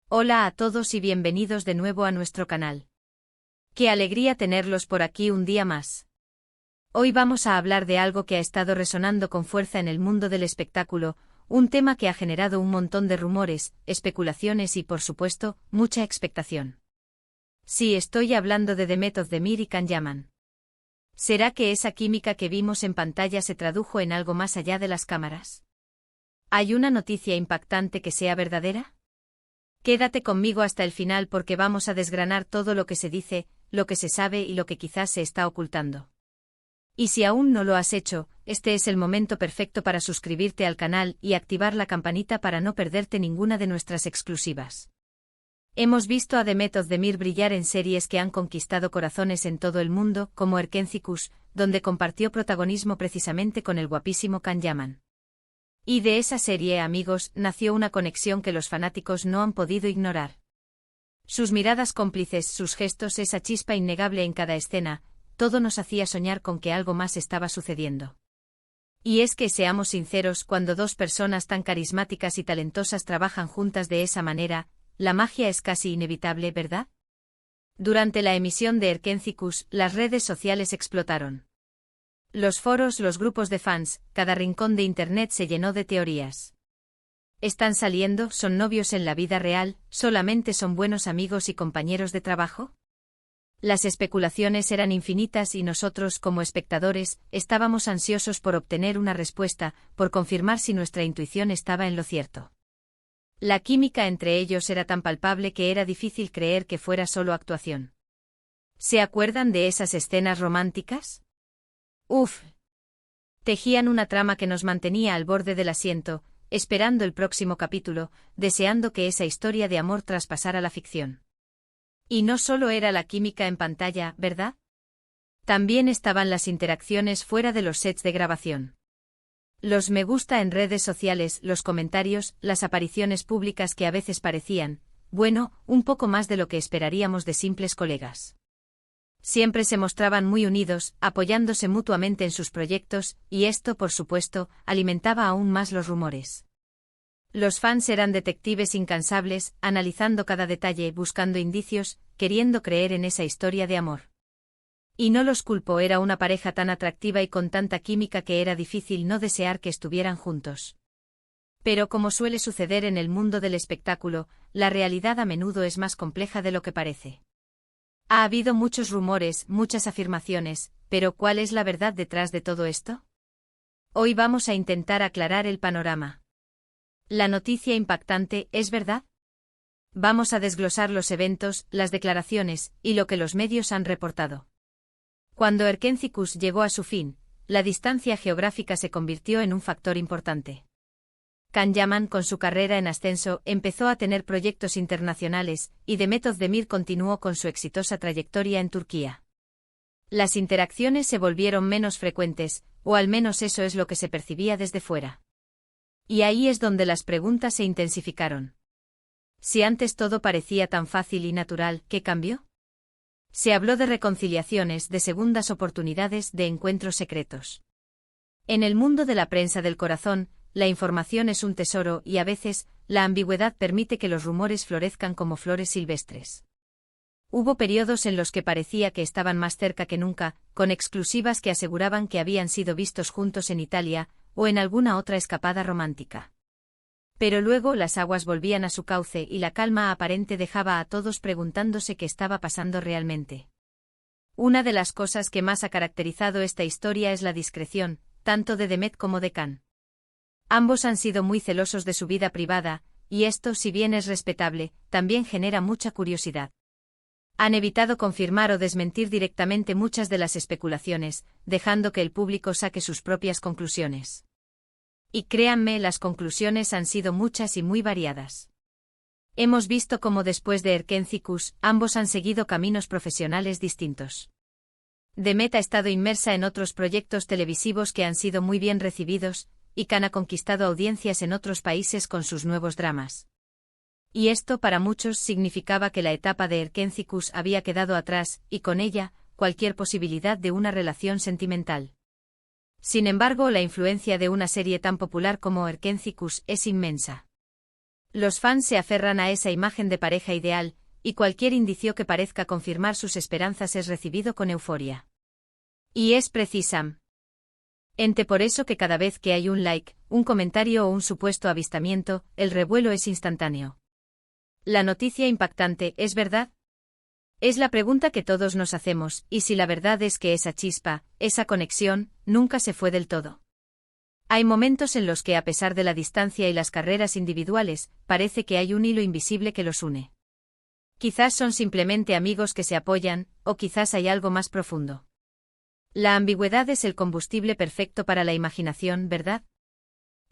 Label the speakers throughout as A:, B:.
A: Hola a todos y bienvenidos de nuevo a nuestro canal. Qué alegría tenerlos por aquí un día más. Hoy vamos a hablar de algo que ha estado resonando con fuerza en el mundo del espectáculo, un tema que ha generado un montón de rumores, especulaciones y, por supuesto, mucha expectación. Sí, estoy hablando de Demet Özdemir y Can Yaman. ¿Será que esa química que vimos en pantalla se tradujo en algo más allá de las cámaras? ¿Hay una noticia impactante que sea verdadera? Quédate conmigo hasta el final porque vamos a desgranar todo lo que se dice, lo que se sabe y lo que quizás se está ocultando. Y si aún no lo has hecho, este es el momento perfecto para suscribirte al canal y activar la campanita para no perderte ninguna de nuestras exclusivas. Hemos visto a Demet Özdemir brillar en series que han conquistado corazones en todo el mundo, como Erkenzikuş, donde compartió protagonismo precisamente con el guapísimo Can Yaman. Y de esa serie, amigos, nació una conexión que los fanáticos no han podido ignorar. Sus miradas cómplices, sus gestos, esa chispa innegable en cada escena, todo nos hacía soñar con que algo más estaba sucediendo. Y es que, seamos sinceros, cuando dos personas tan carismáticas y talentosas trabajan juntas de esa manera, la magia es casi inevitable, ¿verdad? Durante la emisión de Erkenzikuş, las redes sociales explotaron. Los foros, los grupos de fans, cada rincón de internet se llenó de teorías. ¿Están saliendo? ¿Son novios en la vida real? ¿Solamente son buenos amigos y compañeros de trabajo? Las especulaciones eran infinitas y nosotros, como espectadores, estábamos ansiosos por obtener una respuesta, por confirmar si nuestra intuición estaba en lo cierto. La química entre ellos era tan palpable que era difícil creer que fuera solo actuación. ¿Se acuerdan de esas escenas románticas? Uf. Tejían una trama que nos mantenía al borde del asiento, esperando el próximo capítulo, deseando que esa historia de amor traspasara la ficción. Y no solo era la química en pantalla, ¿verdad? También estaban las interacciones fuera de los sets de grabación. Los me gusta en redes sociales, los comentarios, las apariciones públicas que a veces parecían, bueno, un poco más de lo que esperaríamos de simples colegas. Siempre se mostraban muy unidos, apoyándose mutuamente en sus proyectos, y esto, por supuesto, alimentaba aún más los rumores. Los fans eran detectives incansables, analizando cada detalle, buscando indicios, queriendo creer en esa historia de amor. Y no los culpo, era una pareja tan atractiva y con tanta química que era difícil no desear que estuvieran juntos. Pero como suele suceder en el mundo del espectáculo, la realidad a menudo es más compleja de lo que parece. Ha habido muchos rumores, muchas afirmaciones, pero ¿cuál es la verdad detrás de todo esto? Hoy vamos a intentar aclarar el panorama. ¿La noticia impactante es verdad? Vamos a desglosar los eventos, las declaraciones, y lo que los medios han reportado. Cuando Erkenzikuş llegó a su fin, la distancia geográfica se convirtió en un factor importante. Can Yaman, con su carrera en ascenso, empezó a tener proyectos internacionales, y Demet Özdemir continuó con su exitosa trayectoria en Turquía. Las interacciones se volvieron menos frecuentes, o al menos eso es lo que se percibía desde fuera. Y ahí es donde las preguntas se intensificaron. Si antes todo parecía tan fácil y natural, ¿qué cambió? Se habló de reconciliaciones, de segundas oportunidades, de encuentros secretos. En el mundo de la prensa del corazón, la información es un tesoro y a veces, la ambigüedad permite que los rumores florezcan como flores silvestres. Hubo periodos en los que parecía que estaban más cerca que nunca, con exclusivas que aseguraban que habían sido vistos juntos en Italia, o en alguna otra escapada romántica. Pero luego las aguas volvían a su cauce y la calma aparente dejaba a todos preguntándose qué estaba pasando realmente. Una de las cosas que más ha caracterizado esta historia es la discreción, tanto de Demet como de Can. Ambos han sido muy celosos de su vida privada, y esto, si bien es respetable, también genera mucha curiosidad. Han evitado confirmar o desmentir directamente muchas de las especulaciones, dejando que el público saque sus propias conclusiones. Y créanme, las conclusiones han sido muchas y muy variadas. Hemos visto cómo después de Erkenzikuş, ambos han seguido caminos profesionales distintos. Demet ha estado inmersa en otros proyectos televisivos que han sido muy bien recibidos, y Can ha conquistado audiencias en otros países con sus nuevos dramas. Y esto para muchos significaba que la etapa de Erkenzikuş había quedado atrás, y con ella, cualquier posibilidad de una relación sentimental. Sin embargo, la influencia de una serie tan popular como Erkenzikuş es inmensa. Los fans se aferran a esa imagen de pareja ideal, y cualquier indicio que parezca confirmar sus esperanzas es recibido con euforia. Y es precisamente por eso que cada vez que hay un like, un comentario o un supuesto avistamiento, el revuelo es instantáneo. ¿La noticia impactante es verdad? Es la pregunta que todos nos hacemos, y si la verdad es que esa chispa, esa conexión, nunca se fue del todo. Hay momentos en los que a pesar de la distancia y las carreras individuales, parece que hay un hilo invisible que los une. Quizás son simplemente amigos que se apoyan, o quizás hay algo más profundo. La ambigüedad es el combustible perfecto para la imaginación, ¿verdad?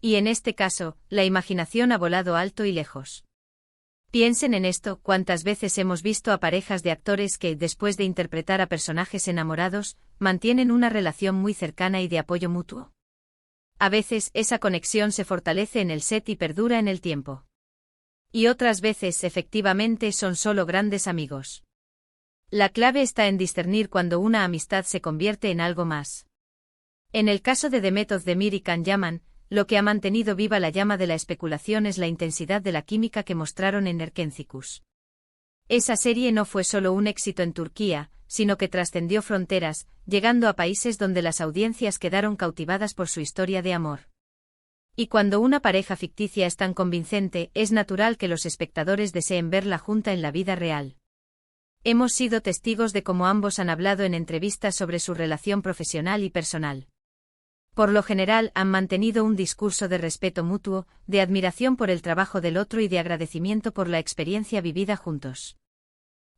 A: Y en este caso, la imaginación ha volado alto y lejos. Piensen en esto, ¿cuántas veces hemos visto a parejas de actores que, después de interpretar a personajes enamorados, mantienen una relación muy cercana y de apoyo mutuo? A veces, esa conexión se fortalece en el set y perdura en el tiempo. Y otras veces, efectivamente, son solo grandes amigos. La clave está en discernir cuando una amistad se convierte en algo más. En el caso de The Method de Mir y Can Yaman, lo que ha mantenido viva la llama de la especulación es la intensidad de la química que mostraron en Erkencikos. Esa serie no fue solo un éxito en Turquía, sino que trascendió fronteras, llegando a países donde las audiencias quedaron cautivadas por su historia de amor. Y cuando una pareja ficticia es tan convincente, es natural que los espectadores deseen verla junta en la vida real. Hemos sido testigos de cómo ambos han hablado en entrevistas sobre su relación profesional y personal. Por lo general han mantenido un discurso de respeto mutuo, de admiración por el trabajo del otro y de agradecimiento por la experiencia vivida juntos.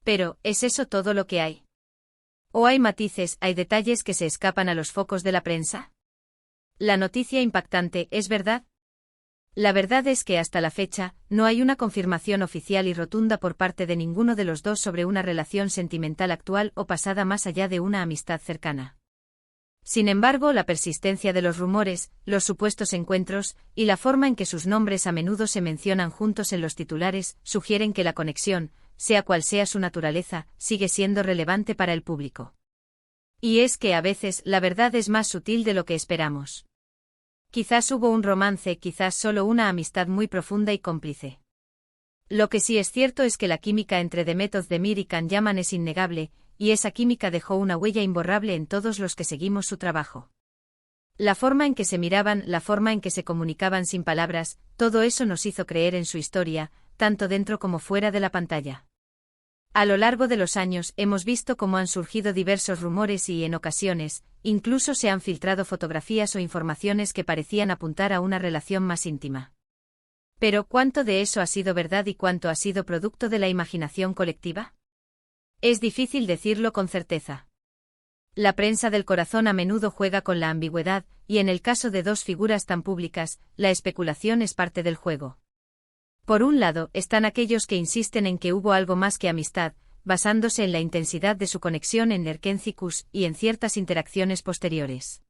A: Pero, ¿es eso todo lo que hay? ¿O hay matices, hay detalles que se escapan a los focos de la prensa? ¿La noticia impactante es verdad? La verdad es que hasta la fecha, no hay una confirmación oficial y rotunda por parte de ninguno de los dos sobre una relación sentimental actual o pasada más allá de una amistad cercana. Sin embargo, la persistencia de los rumores, los supuestos encuentros, y la forma en que sus nombres a menudo se mencionan juntos en los titulares, sugieren que la conexión, sea cual sea su naturaleza, sigue siendo relevante para el público. Y es que a veces la verdad es más sutil de lo que esperamos. Quizás hubo un romance, quizás solo una amistad muy profunda y cómplice. Lo que sí es cierto es que la química entre The Method de Mir y Can Yaman es innegable, y esa química dejó una huella imborrable en todos los que seguimos su trabajo. La forma en que se miraban, la forma en que se comunicaban sin palabras, todo eso nos hizo creer en su historia, tanto dentro como fuera de la pantalla. A lo largo de los años hemos visto cómo han surgido diversos rumores y, en ocasiones, incluso se han filtrado fotografías o informaciones que parecían apuntar a una relación más íntima. Pero ¿cuánto de eso ha sido verdad y cuánto ha sido producto de la imaginación colectiva? Es difícil decirlo con certeza. La prensa del corazón a menudo juega con la ambigüedad, y en el caso de dos figuras tan públicas, la especulación es parte del juego. Por un lado, están aquellos que insisten en que hubo algo más que amistad, basándose en la intensidad de su conexión en Erkencikos y en ciertas interacciones posteriores.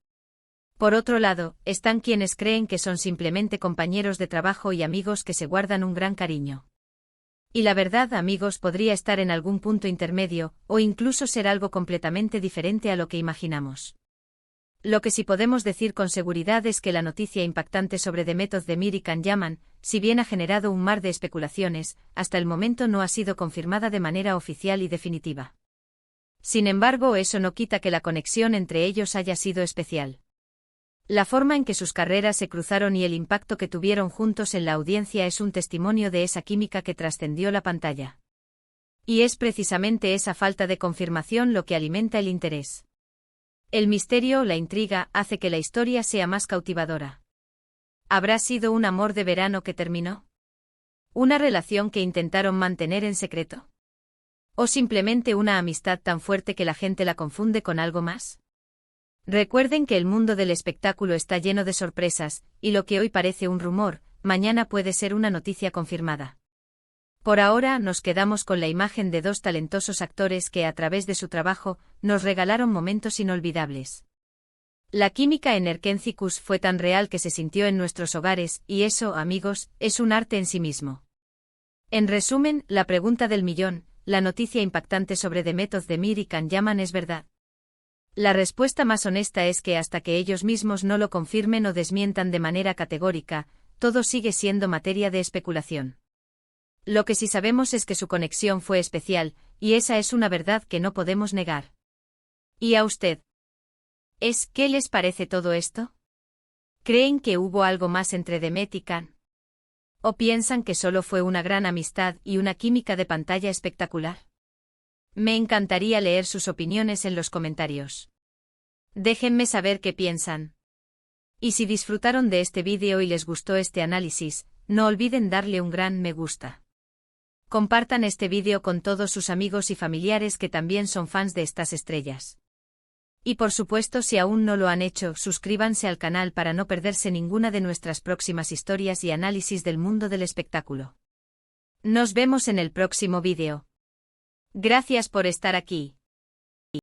A: Por otro lado, están quienes creen que son simplemente compañeros de trabajo y amigos que se guardan un gran cariño. Y la verdad, amigos, podría estar en algún punto intermedio, o incluso ser algo completamente diferente a lo que imaginamos. Lo que sí podemos decir con seguridad es que la noticia impactante sobre The Method de Mir y Can Yaman, si bien ha generado un mar de especulaciones, hasta el momento no ha sido confirmada de manera oficial y definitiva. Sin embargo, eso no quita que la conexión entre ellos haya sido especial. La forma en que sus carreras se cruzaron y el impacto que tuvieron juntos en la audiencia es un testimonio de esa química que trascendió la pantalla. Y es precisamente esa falta de confirmación lo que alimenta el interés. El misterio, la intriga, hace que la historia sea más cautivadora. ¿Habrá sido un amor de verano que terminó? ¿Una relación que intentaron mantener en secreto? ¿O simplemente una amistad tan fuerte que la gente la confunde con algo más? Recuerden que el mundo del espectáculo está lleno de sorpresas, y lo que hoy parece un rumor, mañana puede ser una noticia confirmada. Por ahora nos quedamos con la imagen de dos talentosos actores que a través de su trabajo nos regalaron momentos inolvidables. La química en Erkencikos fue tan real que se sintió en nuestros hogares, y eso, amigos, es un arte en sí mismo. En resumen, la pregunta del millón, ¿la noticia impactante sobre The Method de Mir y Can Yaman es verdad? La respuesta más honesta es que hasta que ellos mismos no lo confirmen o desmientan de manera categórica, todo sigue siendo materia de especulación. Lo que sí sabemos es que su conexión fue especial, y esa es una verdad que no podemos negar. ¿Y a usted? ¿Qué les parece todo esto? ¿Creen que hubo algo más entre Demet y Khan? ¿O piensan que solo fue una gran amistad y una química de pantalla espectacular? Me encantaría leer sus opiniones en los comentarios. Déjenme saber qué piensan. Y si disfrutaron de este vídeo y les gustó este análisis, no olviden darle un gran me gusta. Compartan este vídeo con todos sus amigos y familiares que también son fans de estas estrellas. Y por supuesto, si aún no lo han hecho, suscríbanse al canal para no perderse ninguna de nuestras próximas historias y análisis del mundo del espectáculo. Nos vemos en el próximo vídeo. Gracias por estar aquí.